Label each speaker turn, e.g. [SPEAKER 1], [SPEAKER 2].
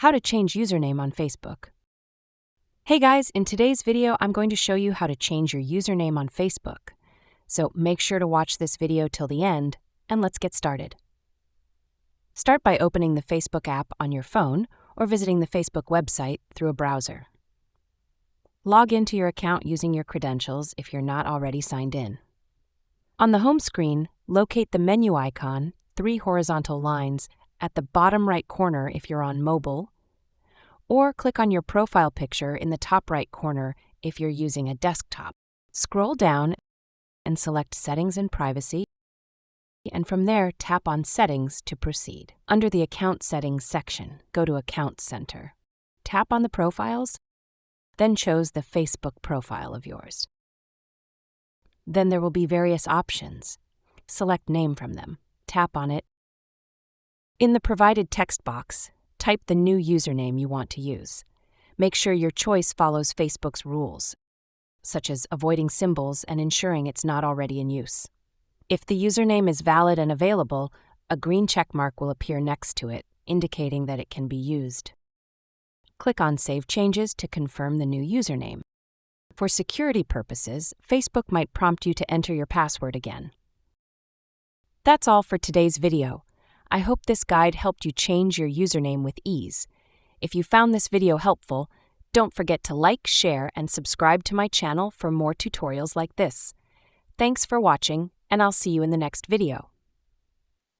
[SPEAKER 1] How to change username on Facebook. Hey guys, in today's video, I'm going to show you how to change your username on Facebook. So make sure to watch this video till the end, and let's get started. Start by opening the Facebook app on your phone or visiting the Facebook website through a browser. Log into your account using your credentials if you're not already signed in. On the home screen, locate the menu icon, 3 horizontal lines, at the bottom right corner if you're on mobile, or click on your profile picture in the top right corner if you're using a desktop. Scroll down and select Settings and Privacy, and from there tap on Settings to proceed. Under the Account Settings section, go to Account Center. Tap on the profiles, then choose the Facebook profile of yours. Then there will be various options. Select Name from them. Tap on it. In the provided text box, type the new username you want to use. Make sure your choice follows Facebook's rules, such as avoiding symbols and ensuring it's not already in use. If the username is valid and available, a green check mark will appear next to it, indicating that it can be used. Click on Save Changes to confirm the new username. For security purposes, Facebook might prompt you to enter your password again. That's all for today's video. I hope this guide helped you change your username with ease. If you found this video helpful, don't forget to like, share, and subscribe to my channel for more tutorials like this. Thanks for watching, and I'll see you in the next video.